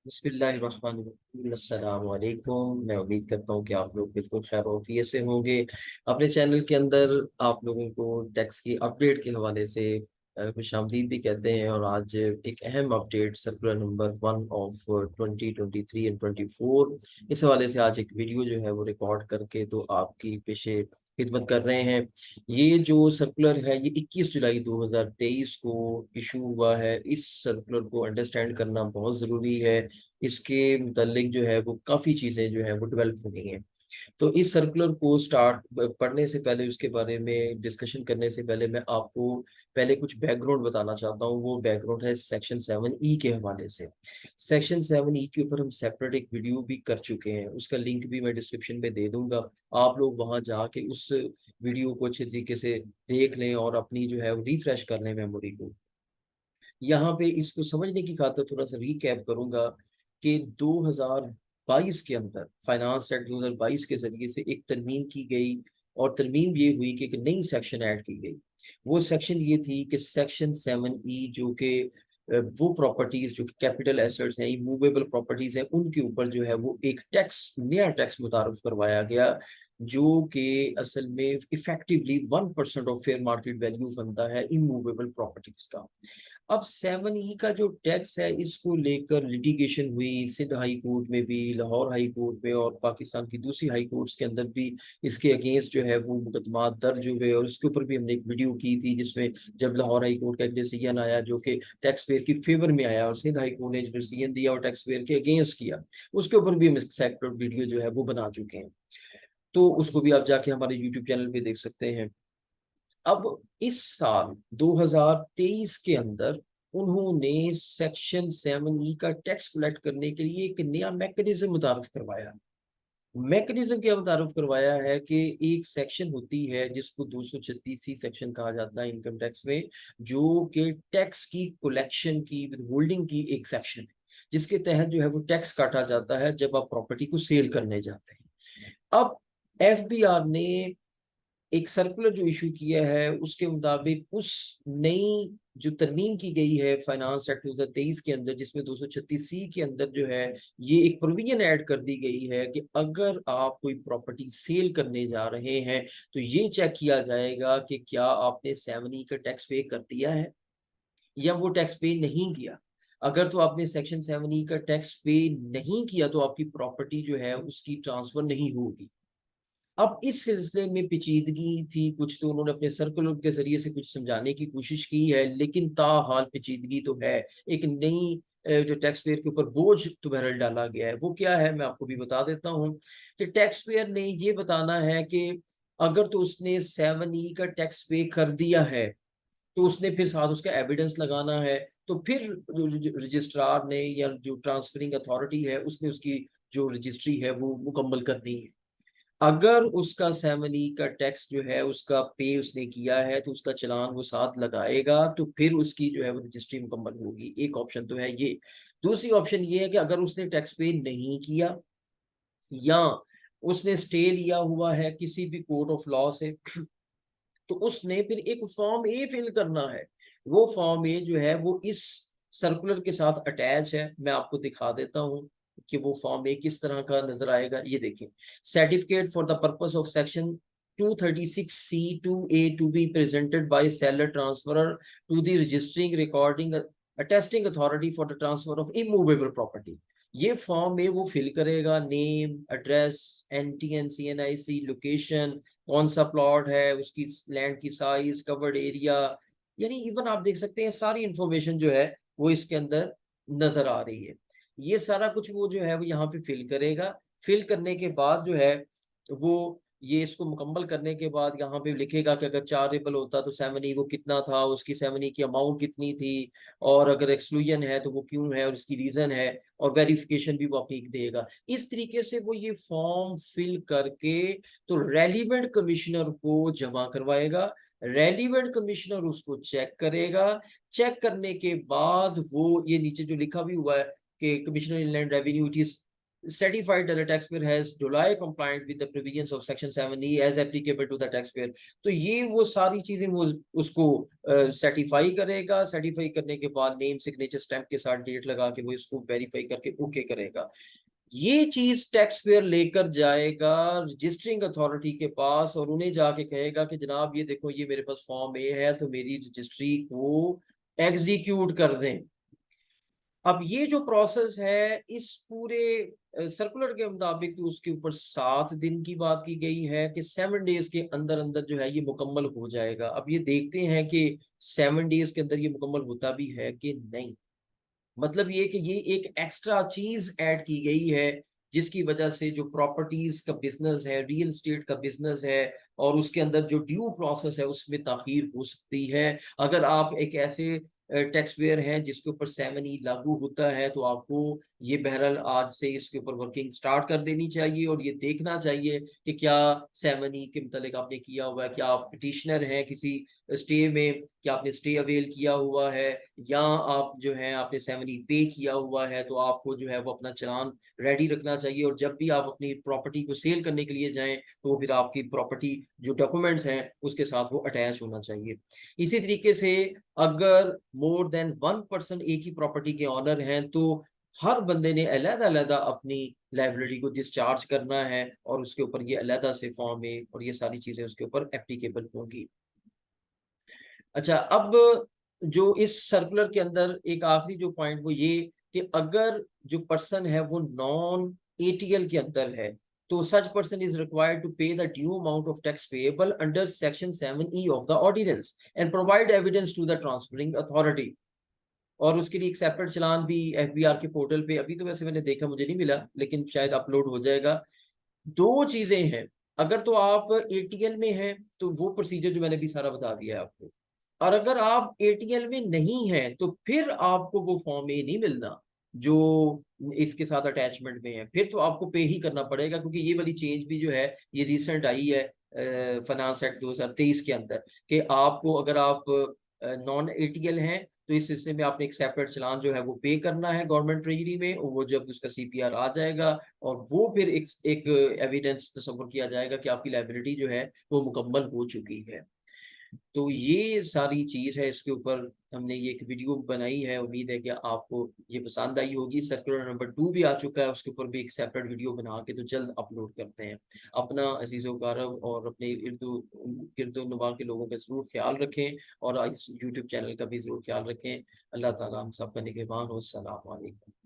बिस्मिल्लाहिर्रहमानिर्रहीम। अस्सलाम वालेकुम। मैं उम्मीद करता हूँ कि आप लोग बिल्कुल खैर ऑफियत से होंगे। अपने चैनल के अंदर आप लोगों को टैक्स की अपडेट के हवाले से खुशामदीद भी कहते हैं। और आज एक अहम update circular number 1 of 2023 and 24, इस हवाले से आज एक वीडियो जो है वो रिकॉर्ड करके तो आपकी पेशे खिदमत कर रहे हैं। ये जो सर्कुलर है ये 21 जुलाई 2023 को इशू हुआ है। इस सर्कुलर को अंडरस्टैंड करना बहुत ज़रूरी है। इसके मुतल्लिक जो है वो काफ़ी चीज़ें जो है वो डेवलप हो गई हैं। तो इस सर्कुलर को पढ़ने से पहले, उसके बारे में डिस्कशन करने से पहले, मैं आपको पहले कुछ बैकग्राउंड बताना चाहता हूँ। वो बैकग्राउंड है सेक्शन 7E के हवाले से। सेक्शन 7E के ऊपर हम सेपरेट एक वीडियो भी कर चुके हैं, उसका लिंक भी मैं डिस्क्रिप्शन में दे दूंगा। आप लोग वहां जाके उस वीडियो को अच्छे तरीके से देख लें और अपनी जो है वो रिफ्रेश कर लें मेमोरी को। यहाँ पे इसको समझने की खातिर थोड़ा सा रिकैप करूंगा कि 2022 के अंदर फाइनेंस एक्ट 2022 के जरिए से एक तरमीम की गई। और तरमीम ये हुई कि एक नई सेक्शन ऐड की गई। वो सेक्शन ये थी कि सेक्शन 7E, जो कि वो प्रॉपर्टीज जो कि कैपिटल एसेट्स हैं, इमूवेबल प्रॉपर्टीज हैं, उनके ऊपर जो है वो एक टैक्स, नया टैक्स मुतारफ करवाया गया, जो कि असल में effectively 1% of fair market value बनता है इमूवेबल प्रॉपर्टीज का। अब 7E का जो टैक्स है, इसको लेकर लिटिगेशन हुई सिंध हाई कोर्ट में भी, लाहौर हाई कोर्ट में, और पाकिस्तान की दूसरी हाई कोर्ट्स के अंदर भी इसके अगेंस्ट जो है वो मुकदमा दर्ज हुए। और उसके ऊपर भी हमने एक वीडियो की थी, जिसमें जब लाहौर हाई कोर्ट का एक डिसीजन आया जो कि टैक्स पेयर की फेवर में आया, और सिंध हाई कोर्ट ने जो डिसीजन दिया और टैक्स पेयर के अगेंस्ट किया, उसके ऊपर भी हम सेपरेट वीडियो जो है वो बना चुके हैं। तो उसको भी आप जाके हमारे यूट्यूब चैनल पे देख सकते हैं। अब इस साल 2023 के अंदर उन्होंने सेक्शन 7E का टैक्स कलेक्ट करने के लिए एक नया मैकेनिज्म मुतारफ करवाया। मैकेनिज्म क्या मुतारफ करवाया है कि एक सेक्शन होती है जिसको 236C सेक्शन कहा जाता है इनकम टैक्स में, जो कि टैक्स की कलेक्शन की, विद होल्डिंग की एक सेक्शन है, जिसके तहत जो है वो टैक्स काटा जाता है जब आप प्रॉपर्टी को सेल करने जाते हैं। अब FBR ने एक सर्कुलर जो इशू किया है, उसके मुताबिक उस नई जो तरमीम की गई है फाइनेंस एक्ट 2023 के अंदर, जिसमें 236C के अंदर जो है ये एक प्रोविजन ऐड कर दी गई है कि अगर आप कोई प्रॉपर्टी सेल करने जा रहे हैं तो ये चेक किया जाएगा कि क्या आपने 7E का टैक्स पे कर दिया है या वो टैक्स पे नहीं किया। अगर तो आपने सेक्शन 7E का टैक्स पे नहीं किया तो आपकी प्रॉपर्टी जो है उसकी ट्रांसफर नहीं होगी। अब इस सिलसिले में पेचीदगी थी कुछ, तो उन्होंने अपने सर्कुलर के जरिए से कुछ समझाने की कोशिश की है, लेकिन ताहाल पेचीदगी तो है। एक नई जो टैक्स पेयर के ऊपर बोझ तो बहरहाल डाला गया है। वो क्या है, मैं आपको भी बता देता हूँ कि टैक्स पेयर ने ये बताना है कि अगर तो उसने 7E का टैक्स पे कर दिया है तो उसने फिर साथ उसका एविडेंस लगाना है। तो फिर रजिस्ट्रार ने या जो ट्रांसफरिंग अथॉरिटी है उसने उसकी जो रजिस्ट्री है वो मुकम्मल करनी है। अगर उसका 7E का टैक्स जो है उसका पे उसने किया है तो उसका चालान वो साथ लगाएगा, तो फिर उसकी जो है वो रजिस्ट्री मुकम्मल होगी। एक ऑप्शन तो है ये। दूसरी ऑप्शन ये है कि अगर उसने टैक्स पे नहीं किया या उसने स्टे लिया हुआ है किसी भी कोर्ट ऑफ लॉ से, तो उसने फिर एक फॉर्म ए फिल करना है। वो फॉर्म ए जो है वो इस सर्कुलर के साथ अटैच है। मैं आपको दिखा देता हूँ कि वो फॉर्म ए किस तरह का नजर आएगा। ये देखिए, certificate for the purpose of section 236C2A to be presented by seller transferor to the registering recording attesting authority for the transfer of immovable property. ये फॉर्म ए वो फिल करेगा, name, address, NT CNIC, location, कौन सा plot है, उसकी land की size, covered area, यानी even आप देख सकते हैं सारी इंफॉर्मेशन जो है वो इसके अंदर नजर आ रही है। ये सारा कुछ वो जो है वो यहाँ पे फिल करेगा। फिल करने के बाद जो है वो ये इसको मुकम्मल करने के बाद यहाँ पे लिखेगा कि अगर चारेबल होता तो 7E वो कितना था, उसकी 7E की अमाउंट कितनी थी, और अगर एक्सक्लूजन है तो वो क्यों है और इसकी रीजन है, और वेरिफिकेशन भी वो अपनी देगा। इस तरीके से वो ये फॉर्म फिल करके तो रेलिवेंट कमिश्नर को जमा करवाएगा। रेलिवेंट कमिश्नर उसको चेक करेगा। चेक करने के बाद वो ये नीचे जो लिखा भी हुआ है कि commissioner inland revenue it is certified that the taxpayer has duly compliant with the provisions of section 7E as applicable to the taxpayer। तो ये वो सारी चीजें वो उसको सर्टिफाई करेगा। सर्टिफाई करने के बाद नेम सिग्नेचर स्टैंप के साथ डेट लगा के वो इसको वेरीफाई करके ओके करेगा। ये चीज टैक्स पेयर लेकर जाएगा रजिस्टरिंग अथॉरिटी के पास और उन्हें जाके कहेगा कि जनाब ये देखो ये मेरे पास फॉर्म ए है तो मेरी रजिस्ट्री को एग्जीक्यूट कर दें। अब ये जो प्रोसेस है इस पूरे सर्कुलर के मुताबिक तो उसके ऊपर 7 दिन की बात की गई है कि 7 डेज के अंदर अंदर जो है ये मुकम्मल हो जाएगा। अब ये देखते हैं कि 7 डेज के अंदर ये मुकम्मल होता भी है कि नहीं। मतलब ये कि ये एक एक्स्ट्रा चीज ऐड की गई है जिसकी वजह से जो प्रॉपर्टीज का बिजनेस है, रियल एस्टेट का बिजनेस है और उसके अंदर जो ड्यू प्रोसेस है उसमें ताखीर हो सकती है। अगर आप एक ऐसे टैक्स पेयर हैं जिसके ऊपर 7E लागू होता है तो आपको ये बहरहाल आज से इसके ऊपर वर्किंग स्टार्ट कर देनी चाहिए और ये देखना चाहिए कि क्या 7E के मुतालिक आपने किया हुआ है, क्या आप पिटिशनर हैं किसी स्टे में, क्या आपने स्टे अवेल किया हुआ है या आप जो है आपने 7E पे किया हुआ है, तो आपको जो है वो अपना चालान रेडी रखना चाहिए और जब भी आप अपनी प्रॉपर्टी को सेल करने के लिए जाएं तो फिर आपकी प्रॉपर्टी जो डॉक्यूमेंट्स हैं उसके साथ वो अटैच होना चाहिए। इसी तरीके से अगर मोर देन 1 पर्सन एक ही प्रॉपर्टी के ऑनर हैं तो हर बंदे ने अलग-अलग अपनी लायबिलिटी को डिस्चार्ज करना है और उसके ऊपर ये अलग से फॉर्म है और ये सारी चीजें उसके ऊपर एप्लीकेबल होंगी। अच्छा, अब जो इस सर्कुलर के अंदर एक आखिरी जो पॉइंट वो ये कि अगर जो पर्सन है वो नॉन एटीएल के अंदर है तो such person is required to pay the due amount of tax payable under section 7E of the ordinance and provide evidence to the transferring authority. और उसके लिए एक सेपरेट चालान भी एफबीआर के पोर्टल पे अभी तो वैसे मैंने देखा मुझे नहीं मिला लेकिन शायद अपलोड हो जाएगा। दो चीजें हैं, अगर तो आप एटीएल में हैं तो वो प्रोसीजर जो मैंने भी सारा बता दिया है आपको, और अगर आप एटीएल में नहीं हैं तो फिर आपको वो फॉर्म ए नहीं मिलना जो इसके साथ अटैचमेंट में है, फिर तो आपको पे ही करना पड़ेगा क्योंकि ये वाली चेंज भी जो है ये रिसेंट आई है फाइनेंस एक्ट 2023 के अंदर कि आपको अगर आप नॉन एटीएल हैं तो इस सिलसिले में आपने एक सेपरेट चालान जो है वो पे करना है गवर्नमेंट ट्रेजरी में और वो जब उसका सीपीआर आ जाएगा और वो फिर एक एविडेंस तस्वर किया जाएगा कि आपकी लायबिलिटी जो है वो मुकम्मल हो चुकी है। तो ये सारी चीज है, इसके ऊपर हमने ये एक वीडियो बनाई है, उम्मीद है कि आपको ये पसंद आई होगी। सर्कुलर नंबर 2 भी आ चुका है, उसके ऊपर भी एक सेपरेट वीडियो बना के तो जल्द अपलोड करते हैं। अपना अजीज़ो कारब और अपने इर्दो नुमा के लोगों का जरूर ख्याल रखें और इस यूट्यूब चैनल का भी जरूर ख्याल रखें। अल्लाह ताला हम सब का निगहबान हो। अस्सलाम वालेकुम।